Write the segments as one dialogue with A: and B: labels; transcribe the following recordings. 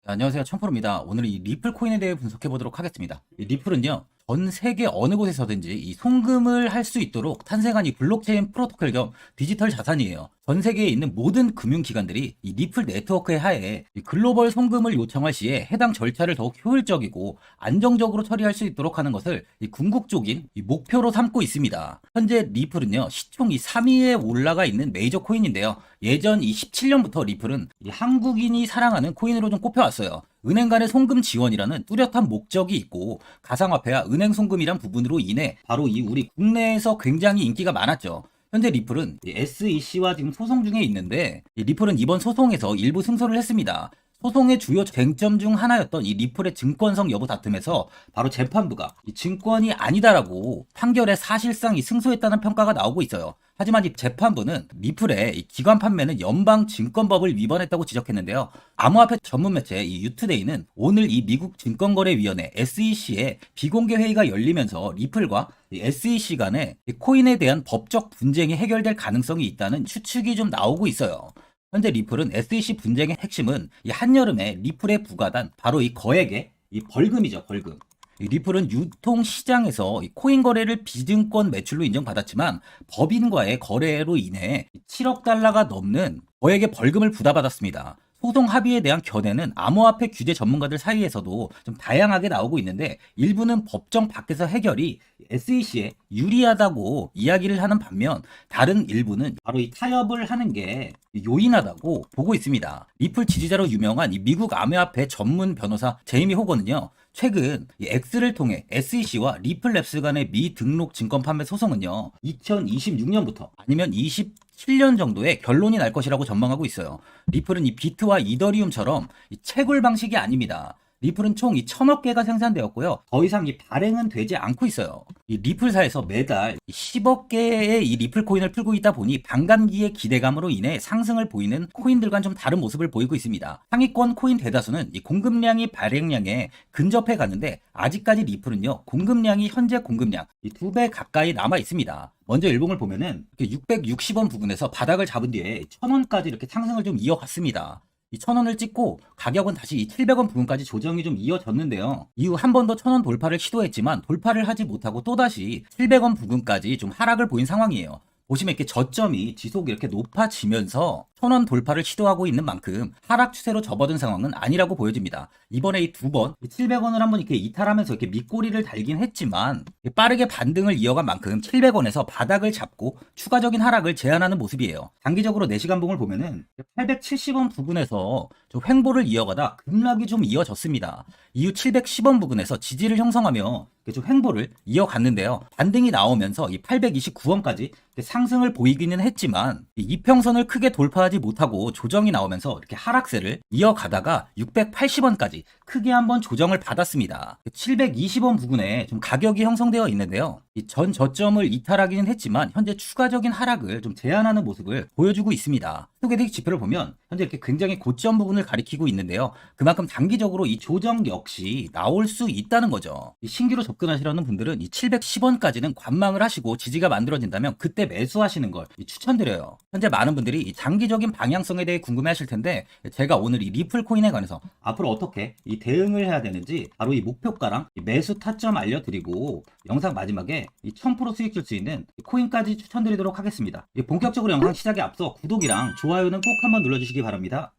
A: 안녕하세요. 청프로입니다. 오늘 이 리플 코인에 대해 분석해 보도록 하겠습니다. 이 리플은요, 전 세계 어느 곳에서든지 이 송금을 할 수 있도록 탄생한 이 블록체인 프로토콜 겸 디지털 자산이에요. 전 세계에 있는 모든 금융기관들이 이 리플 네트워크의 하에 이 글로벌 송금을 요청할 시에 해당 절차를 더욱 효율적이고 안정적으로 처리할 수 있도록 하는 것을 이 궁극적인 이 목표로 삼고 있습니다. 현재 리플은요, 시총 이 3위에 올라가 있는 메이저 코인인데요. 예전 이 17년부터 리플은 이 한국인이 사랑하는 코인으로 좀 꼽혀왔어요. 은행 간의 송금 지원이라는 뚜렷한 목적이 있고 가상화폐와 은행 송금이란 부분으로 인해 바로 이 우리 국내에서 굉장히 인기가 많았죠. 현재 리플은 SEC와 지금 소송 중에 있는데 이 리플은 이번 소송에서 일부 승소를 했습니다. 소송의 주요 쟁점 중 하나였던 이 리플의 증권성 여부 다툼에서 바로 재판부가 이 증권이 아니다라고 판결에 사실상 이 승소했다는 평가가 나오고 있어요. 하지만 이 재판부는 리플의 이 기관 판매는 연방증권법을 위반했다고 지적했는데요. 암호화폐 전문 매체 이 유투데이는 오늘 이 미국 증권거래위원회 SEC의 비공개 회의가 열리면서 리플과 이 SEC 간의 이 코인에 대한 법적 분쟁이 해결될 가능성이 있다는 추측이 좀 나오고 있어요. 현재 리플은 SEC 분쟁의 핵심은 이 한여름에 리플에 부과한 바로 이 거액의 이 벌금이죠, 벌금. 이 리플은 유통 시장에서 이 코인 거래를 비증권 매출로 인정받았지만 법인과의 거래로 인해 7억 달러가 넘는 거액의 벌금을 부과받았습니다. 소송 합의에 대한 견해는 암호화폐 규제 전문가들 사이에서도 좀 다양하게 나오고 있는데 일부는 법정 밖에서 해결이 SEC에 유리하다고 이야기를 하는 반면 다른 일부는 바로 이 타협을 하는 게 요인하다고 보고 있습니다. 리플 지지자로 유명한 이 미국 암호화폐 전문 변호사 제이미 호거는요. 최근 이 X를 통해 SEC와 리플랩스 간의 미등록 증권 판매 소송은요. 2026년부터 아니면 27년 정도의 결론이 날 것이라고 전망하고 있어요. 리플은 이 비트와 이더리움처럼 이 채굴 방식이 아닙니다. 리플은 총 1,000억 개가 생산되었고요. 더 이상 이 발행은 되지 않고 있어요. 이 리플사에서 매달 10억 개의 이 리플 코인을 풀고 있다 보니 반감기의 기대감으로 인해 상승을 보이는 코인들과는 좀 다른 모습을 보이고 있습니다. 상위권 코인 대다수는 이 공급량이 발행량에 근접해 가는데 아직까지 리플은요 공급량이 현재 공급량 이 2배 가까이 남아 있습니다. 먼저 일봉을 보면은 660원 부근에서 바닥을 잡은 뒤에 1,000원까지 이렇게 상승을 좀 이어갔습니다. 이 1,000원을 찍고 가격은 다시 이 700원 부근까지 조정이 좀 이어졌는데요. 이후 한 번 더 1,000원 돌파를 시도했지만 돌파를 하지 못하고 또다시 700원 부근까지 좀 하락을 보인 상황이에요. 보시면 이렇게 저점이 지속 이렇게 높아지면서 1,000원 돌파를 시도하고 있는 만큼 하락 추세로 접어든 상황은 아니라고 보여집니다. 이번에 이 두 번 700원을 한번 이렇게 이탈하면서 이렇게 밑꼬리를 달긴 했지만 빠르게 반등을 이어간 만큼 700원에서 바닥을 잡고 추가적인 하락을 제한하는 모습이에요. 단기적으로 4시간 봉을 보면은 870원 부근에서 좀 횡보를 이어가다 급락이 좀 이어졌습니다. 이후 710원 부근에서 지지를 형성하며 좀 횡보를 이어갔는데요. 반등이 나오면서 이 829원까지 상승을 보이기는 했지만 이평선을 크게 돌파하지 못하고 조정이 나오면서 이렇게 하락세를 이어가다가 680원까지 크게 한번 조정을 받았습니다. 720원 부근에 좀 가격이 형성되어 있는데요. 이 전 저점을 이탈하기는 했지만 현재 추가적인 하락을 좀 제한하는 모습을 보여주고 있습니다. 스토캐스틱 지표를 보면 현재 이렇게 굉장히 고점 부분을 가리키고 있는데요. 그만큼 단기적으로 이 조정 역시 나올 수 있다는 거죠. 신규로 접근하시려는 분들은 이 710원까지는 관망을 하시고 지지가 만들어진다면 그때 매수하시는 걸 추천드려요. 현재 많은 분들이 이 장기적인 방향성에 대해 궁금해하실 텐데 제가 오늘 이 리플 코인에 관해서 앞으로 어떻게 이 대응을 해야 되는지 바로 이 목표가랑 이 매수 타점 알려드리고 영상 마지막에 이 1000% 수익 줄 수 있는 코인까지 추천드리도록 하겠습니다. 본격적으로 영상 시작에 앞서 구독이랑 좋아요는 꼭 한번 눌러주시기 바랍니다.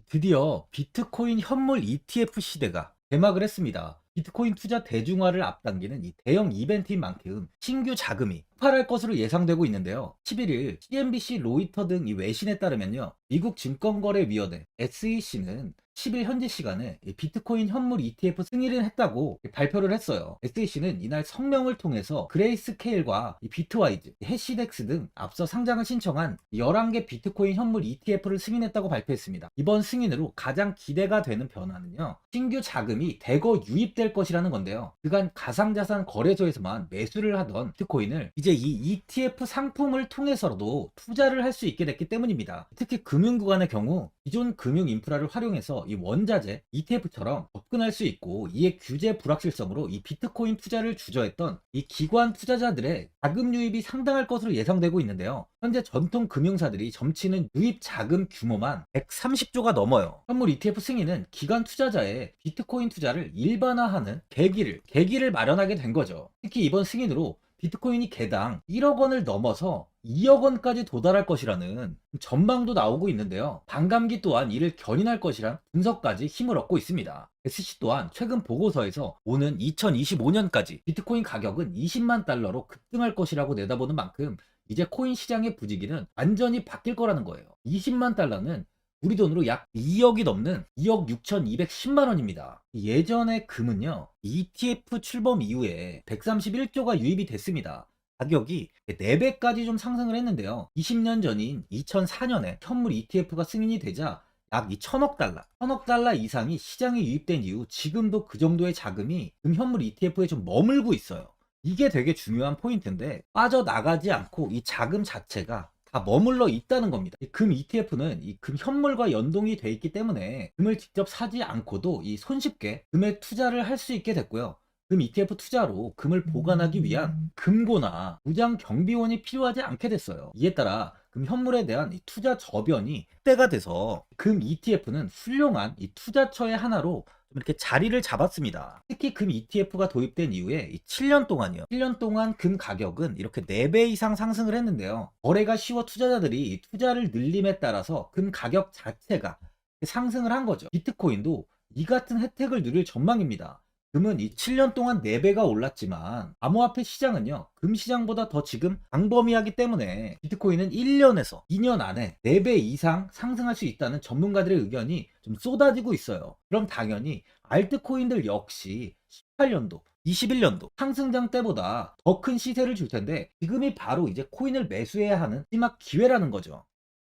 A: 드디어 비트코인 현물 ETF 시대가 개막을 했습니다. 비트코인 투자 대중화를 앞당기는 이 대형 이벤트인 만큼 신규 자금이 폭발할 것으로 예상되고 있는데요. 11일 CNBC, 로이터 등 이 외신에 따르면요. 미국 증권거래위원회 SEC는 10일 현지 시간에 비트코인 현물 ETF 승인을 했다고 발표를 했어요. SEC는 이날 성명을 통해서 그레이스케일과 비트와이즈, 해시덱스 등 앞서 상장을 신청한 11개 비트코인 현물 ETF를 승인했다고 발표했습니다. 이번 승인으로 가장 기대가 되는 변화는요. 신규 자금이 대거 유입될 것이라는 건데요. 그간 가상자산 거래소에서만 매수를 하던 비트코인을 이제 이제 이 ETF 상품을 통해서도 투자를 할 수 있게 됐기 때문입니다. 특히 금융구간의 경우 기존 금융 인프라를 활용해서 이 원자재 ETF처럼 접근할 수 있고, 이에 규제 불확실성으로 이 비트코인 투자를 주저했던 이 기관 투자자들의 자금 유입이 상당할 것으로 예상되고 있는데요. 현재 전통 금융사들이 점치는 유입 자금 규모만 130조가 넘어요. 현물 ETF 승인은 기관 투자자의 비트코인 투자를 일반화하는 계기를 마련하게 된 거죠. 특히 이번 승인으로 비트코인이 개당 1억 원을 넘어서 2억 원까지 도달할 것이라는 전망도 나오고 있는데요. 반감기 또한 이를 견인할 것이란 분석까지 힘을 얻고 있습니다. SC 또한 최근 보고서에서 오는 2025년까지 비트코인 가격은 20만 달러로 급등할 것이라고 내다보는 만큼 이제 코인 시장의 부지기는 완전히 바뀔 거라는 거예요. 20만 달러는 우리 돈으로 약 2억이 넘는 2억 6,210만 원입니다. 예전에 금은요, ETF 출범 이후에 131조가 유입이 됐습니다. 가격이 4배까지 좀 상승을 했는데요. 20년 전인 2004년에 현물 ETF가 승인이 되자 약 1,000억 달러 이상이 시장에 유입된 이후 지금도 그 정도의 자금이 현물 ETF에 좀 머물고 있어요. 이게 되게 중요한 포인트인데, 빠져나가지 않고 이 자금 자체가 다 머물러 있다는 겁니다. 금 ETF는 이 금 현물과 연동이 돼 있기 때문에 금을 직접 사지 않고도 이 손쉽게 금에 투자를 할 수 있게 됐고요. 금 ETF 투자로 금을 보관하기 위한 금고나 무장 경비원이 필요하지 않게 됐어요. 이에 따라 금 현물에 대한 이 투자 저변이 확대가 돼서 금 ETF는 훌륭한 이 투자처의 하나로 이렇게 자리를 잡았습니다. 특히 금 ETF가 도입된 이후에 7년 동안 금 가격은 이렇게 4배 이상 상승을 했는데요. 거래가 쉬워 투자자들이 투자를 늘림에 따라서 금 가격 자체가 상승을 한 거죠. 비트코인도 이 같은 혜택을 누릴 전망입니다. 금은 이 7년 동안 4배가 올랐지만 암호화폐 시장은요, 금 시장보다 더 지금 광범위하기 때문에 비트코인은 1년에서 2년 안에 4배 이상 상승할 수 있다는 전문가들의 의견이 좀 쏟아지고 있어요. 그럼 당연히 알트코인들 역시 18년도 21년도 상승장 때보다 더 큰 시세를 줄 텐데, 지금이 바로 이제 코인을 매수해야 하는 마지막 기회라는 거죠.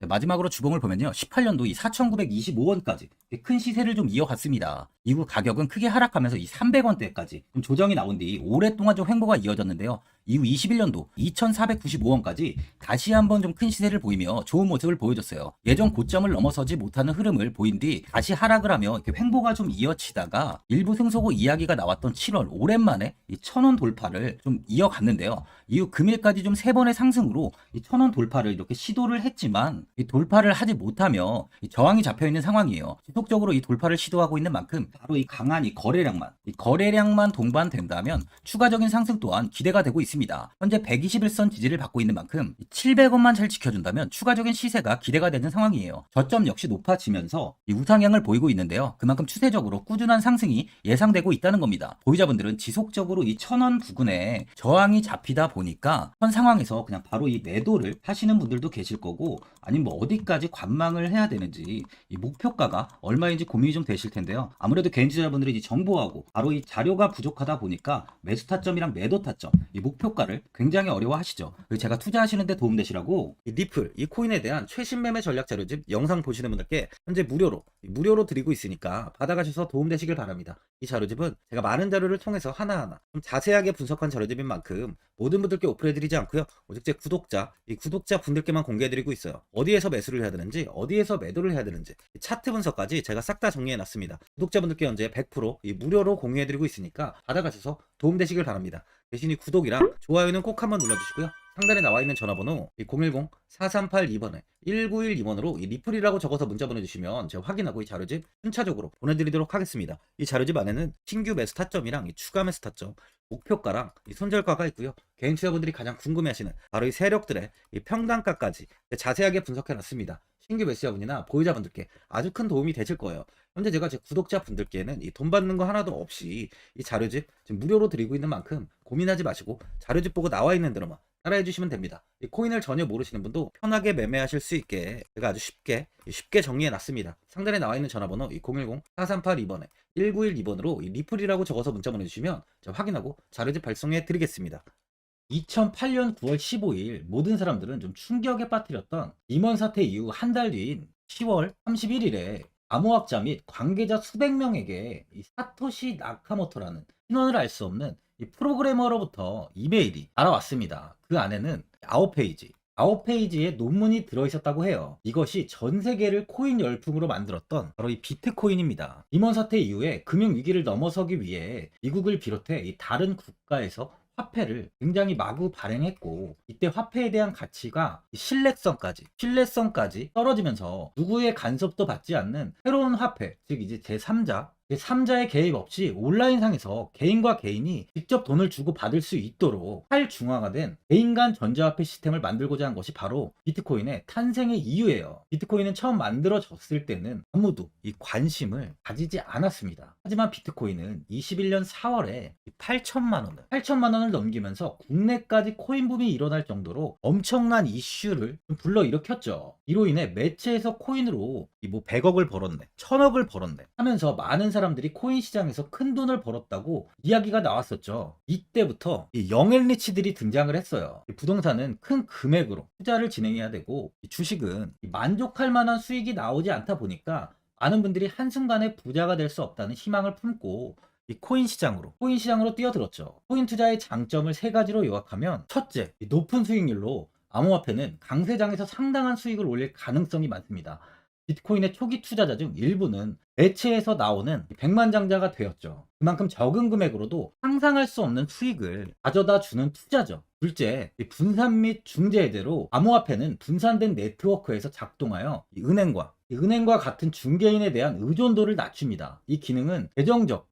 A: 마지막으로 주봉을 보면요, 18년도 이 4,925원까지 큰 시세를 좀 이어갔습니다. 이후 가격은 크게 하락하면서 이 300원대까지 좀 조정이 나온 뒤 오랫동안 좀 횡보가 이어졌는데요. 이후 21년도 2,495원까지 다시 한번 좀 큰 시세를 보이며 좋은 모습을 보여줬어요. 예전 고점을 넘어서지 못하는 흐름을 보인 뒤 다시 하락을 하며 이렇게 횡보가 좀 이어지다가 일부 승소고 이야기가 나왔던 7월 오랜만에 이 1,000원 돌파를 좀 이어갔는데요. 이후 금일까지 좀 3번의 상승으로 이 1,000원 돌파를 이렇게 시도를 했지만 이 돌파를 하지 못하며 이 저항이 잡혀 있는 상황이에요. 지속적으로 이 돌파를 시도하고 있는 만큼 바로 이 강한 이 거래량만 동반된다면 추가적인 상승 또한 기대가 되고 있습니다. 현재 121선 지지를 받고 있는 만큼 700원만 잘 지켜준다면 추가적인 시세가 기대가 되는 상황이에요. 저점 역시 높아지면서 이 우상향을 보이고 있는데요. 그만큼 추세적으로 꾸준한 상승이 예상되고 있다는 겁니다. 보유자분들은 지속적으로 이 1,000원 부근에 저항이 잡히다 보니까 현 상황에서 그냥 바로 이 매도를 하시는 분들도 계실 거고, 아니면 뭐 어디까지 관망을 해야 되는지 이 목표가가 얼마인지 고민이 좀 되실 텐데요. 아무래도 개인 투자자분들이 이 정보하고 바로 이 자료가 부족하다 보니까 매수 타점이랑 매도 타점, 이 목표가를 굉장히 어려워하시죠. 제가 투자하시는데 도움되시라고 이 리플, 이 코인에 대한 최신 매매 전략 자료집 영상 보시는 분들께 현재 무료로 드리고 있으니까 받아가셔서 도움되시길 바랍니다. 이 자료집은 제가 많은 자료를 통해서 하나하나 좀 자세하게 분석한 자료집인 만큼 모든 분들께 오픈해드리지 않고요, 오직 제 구독자 분들께만 공개해드리고 있어요. 어디에서 매수를 해야 되는지, 어디에서 매도를 해야 되는지, 차트 분석까지 제가 싹 다 정리해놨습니다. 구독자분들께 현재 100% 무료로 공유해드리고 있으니까 받아가셔서 도움되시길 바랍니다. 대신 이 구독이랑 좋아요는 꼭 한번 눌러주시고요. 상단에 나와 있는 전화번호 010-4382번에 1912번으로 리플이라고 적어서 문자 보내주시면 제가 확인하고 이 자료집 순차적으로 보내드리도록 하겠습니다. 이 자료집 안에는 신규 매수 타점이랑 이 추가 매수 타점, 목표가랑 이 손절가가 있고요. 개인 투자분들이 가장 궁금해하시는 바로 이 세력들의 이 평단가까지 자세하게 분석해놨습니다. 신규 매수자분이나 보유자분들께 아주 큰 도움이 되실 거예요. 현재 제가 제 구독자분들께는 이 돈 받는 거 하나도 없이 이 자료집 지금 무료로 드리고 있는 만큼 고민하지 마시고 자료집 보고 나와 있는 대로만 따라해 주시면 됩니다. 이 코인을 전혀 모르시는 분도 편하게 매매하실 수 있게 제가 아주 쉽게 정리해 놨습니다. 상단에 나와 있는 전화번호 010-4382번에 1912번으로 리플이라고 적어서 문자 보내주시면 제가 확인하고 자료집 발송해 드리겠습니다. 2008년 9월 15일 모든 사람들은 좀 충격에 빠뜨렸던 리먼 사태 이후 한 달 뒤인 10월 31일에 암호학자 및 관계자 수백 명에게 이 사토시 나카모토라는 신원을 알 수 없는 이 프로그래머로부터 이메일이 알아왔습니다. 그 안에는 9페이지, 9페이지의 논문이 들어있었다고 해요. 이것이 전 세계를 코인 열풍으로 만들었던 바로 이 비트코인입니다. 이먼 사태 이후에 금융위기를 넘어서기 위해 미국을 비롯해 이 다른 국가에서 화폐를 굉장히 마구 발행했고, 이때 화폐에 대한 가치가 신뢰성까지 떨어지면서 누구의 간섭도 받지 않는 새로운 화폐, 즉 이제 제3자의 개입 없이 온라인상에서 개인과 개인이 직접 돈을 주고 받을 수 있도록 탈중앙화된 개인 간 전자화폐 시스템을 만들고자 한 것이 바로 비트코인의 탄생의 이유예요. 비트코인은 처음 만들어졌을 때는 아무도 이 관심을 가지지 않았습니다. 하지만 비트코인은 21년 4월에 8천만 원을 넘기면서 국내까지 코인 붐이 일어날 정도로 엄청난 이슈를 불러일으켰죠. 이로 인해 매체에서 코인으로 뭐 100억을 벌었네, 1000억을 벌었네 하면서 많은 사람들이 코인 시장에서 큰 돈을 벌었다고 이야기가 나왔었죠. 이때부터 이 영앤리치들이 등장을 했어요. 부동산은 큰 금액으로 투자를 진행해야 되고, 주식은 만족할 만한 수익이 나오지 않다 보니까 많은 분들이 한순간에 부자가 될 수 없다는 희망을 품고 이 코인 시장으로 뛰어들었죠. 코인 투자의 장점을 세 가지로 요약하면, 첫째, 높은 수익률로 암호화폐는 강세장에서 상당한 수익을 올릴 가능성이 많습니다. 비트코인의 초기 투자자 중 일부는 매체에서 나오는 백만장자가 되었죠. 그만큼 적은 금액으로도 상상할 수 없는 수익을 가져다 주는 투자죠. 둘째, 분산 및 중재 해제로 암호화폐는 분산된 네트워크에서 작동하여 은행과 같은 중개인에 대한 의존도를 낮춥니다. 이 기능은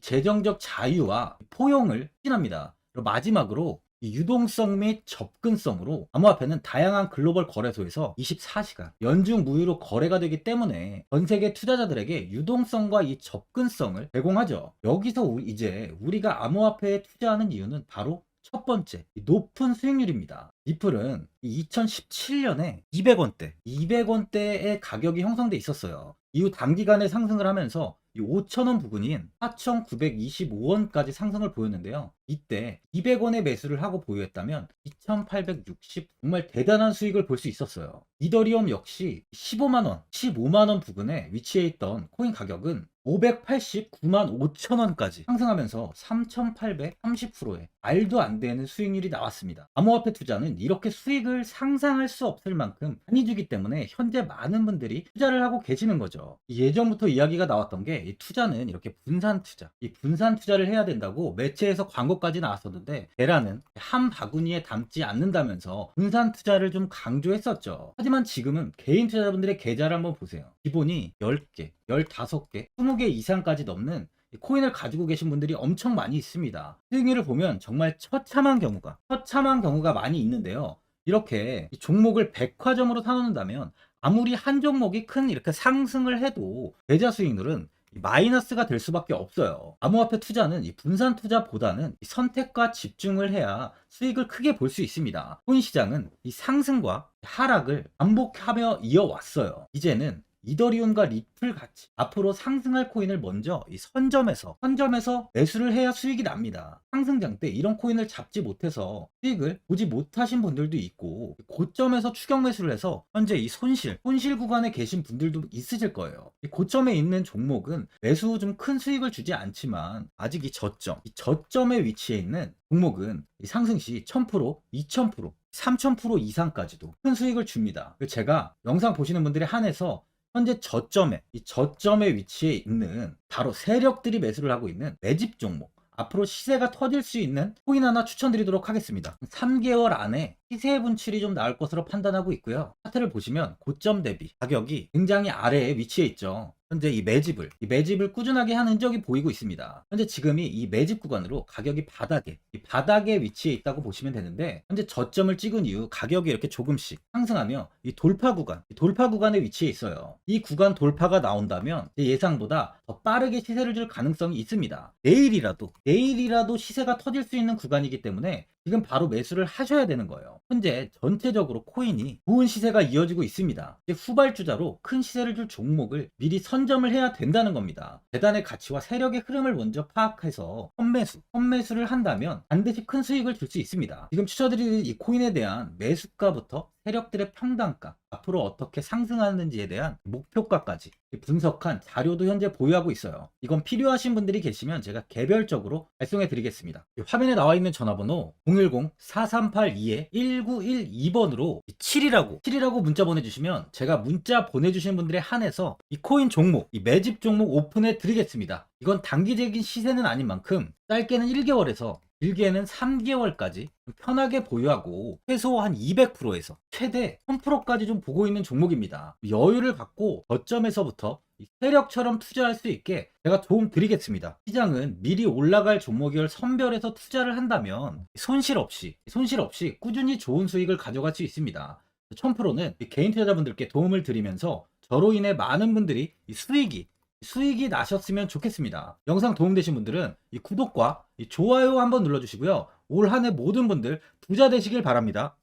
A: 재정적 자유와 포용을 추진합니다. 마지막으로 이 유동성 및 접근성으로 암호화폐는 다양한 글로벌 거래소에서 24시간 연중 무휴로 거래가 되기 때문에 전 세계 투자자들에게 유동성과 이 접근성을 제공하죠. 여기서 이제 우리가 암호화폐에 투자하는 이유는 바로 첫 번째, 높은 수익률입니다. 리플은 2017년에 200원대의 가격이 형성돼 있었어요. 이후 단기간에 상승을 하면서 5,000원 부근인 4,925원까지 상승을 보였는데요. 이때 200원에 매수를 하고 보유했다면 2,860, 정말 대단한 수익을 볼 수 있었어요. 이더리움 역시 15만원 부근에 위치해 있던 코인 가격은 589만 5천원까지 상승하면서 3,830%의 말도 안 되는 수익률이 나왔습니다. 암호화폐 투자는 이렇게 수익을 상상할 수 없을 만큼 많이 주기 때문에 현재 많은 분들이 투자를 하고 계시는 거죠. 예전부터 이야기가 나왔던 게, 이 투자는 이렇게 분산 투자를 해야 된다고 매체에서 광고까지 나왔었는데, 테라는 한 바구니에 담지 않는다면서 분산 투자를 좀 강조했었죠. 하지만 지금은 개인 투자자분들의 계좌를 한번 보세요. 기본이 10개, 15개, 20개 이상까지 넘는 코인을 가지고 계신 분들이 엄청 많이 있습니다. 수익률을 보면 정말 처참한 경우가 많이 있는데요. 이렇게 종목을 백화점으로 사놓는다면 아무리 한 종목이 큰 이렇게 상승을 해도 계좌 수익률은 마이너스가 될 수밖에 없어요. 암호화폐 투자는 이 분산 투자보다는 선택과 집중을 해야 수익을 크게 볼 수 있습니다. 코인 시장은 이 상승과 하락을 반복하며 이어왔어요. 이제는 이더리움과 리플 같이 앞으로 상승할 코인을 먼저 이 선점에서 매수를 해야 수익이 납니다. 상승장 때 이런 코인을 잡지 못해서 수익을 보지 못하신 분들도 있고, 고점에서 추격 매수를 해서 현재 이 손실 구간에 계신 분들도 있으실 거예요. 이 고점에 있는 종목은 매수 후 좀 큰 수익을 주지 않지만, 아직 이 저점에 위치해 있는 종목은 이 상승 시 1000%, 2000%, 3000% 이상까지도 큰 수익을 줍니다. 제가 영상 보시는 분들에 한해서 현재 저점에 위치해 있는 바로 세력들이 매수를 하고 있는 매집 종목, 앞으로 시세가 터질 수 있는 코인 하나 추천드리도록 하겠습니다. 3개월 안에 시세 분출이 좀 나올 것으로 판단하고 있고요. 차트를 보시면 고점 대비 가격이 굉장히 아래에 위치해 있죠. 현재 이 매집을 꾸준하게 한 흔적이 보이고 있습니다. 현재 지금이 이 매집 구간으로 가격이 바닥에 위치해 있다고 보시면 되는데, 현재 저점을 찍은 이후 가격이 이렇게 조금씩 상승하며 이 돌파 구간에 위치해 있어요. 이 구간 돌파가 나온다면 예상보다 더 빠르게 시세를 줄 가능성이 있습니다. 내일이라도 시세가 터질 수 있는 구간이기 때문에 지금 바로 매수를 하셔야 되는 거예요. 현재 전체적으로 코인이 좋은 시세가 이어지고 있습니다. 후발주자로 큰 시세를 줄 종목을 미리 선점을 해야 된다는 겁니다. 재단의 가치와 세력의 흐름을 먼저 파악해서 선매수를 한다면 반드시 큰 수익을 줄 수 있습니다. 지금 추천드리는 이 코인에 대한 매수가부터 세력들의 평단가, 앞으로 어떻게 상승하는지에 대한 목표가까지 분석한 자료도 현재 보유하고 있어요. 이건 필요하신 분들이 계시면 제가 개별적으로 발송해 드리겠습니다. 화면에 나와 있는 전화번호 010-4382-1912번으로 7이라고 문자 보내주시면 제가 문자 보내주신 분들에 한해서 이 코인 종목, 이 매집 종목 오픈해 드리겠습니다. 이건 단기적인 시세는 아닌 만큼 짧게는 1개월에서 길게는 3개월까지 편하게 보유하고 최소 한 200%에서 최대 1000%까지 좀 보고 있는 종목입니다. 여유를 갖고 저점에서부터 세력처럼 투자할 수 있게 제가 도움 드리겠습니다. 시장은 미리 올라갈 종목을 선별해서 투자를 한다면 손실 없이 꾸준히 좋은 수익을 가져갈 수 있습니다. 1000%는 개인 투자자분들께 도움을 드리면서 저로 인해 많은 분들이 수익이 나셨으면 좋겠습니다. 영상 도움되신 분들은 이 구독과 이 좋아요 한번 눌러주시고요. 올 한 해 모든 분들 부자 되시길 바랍니다.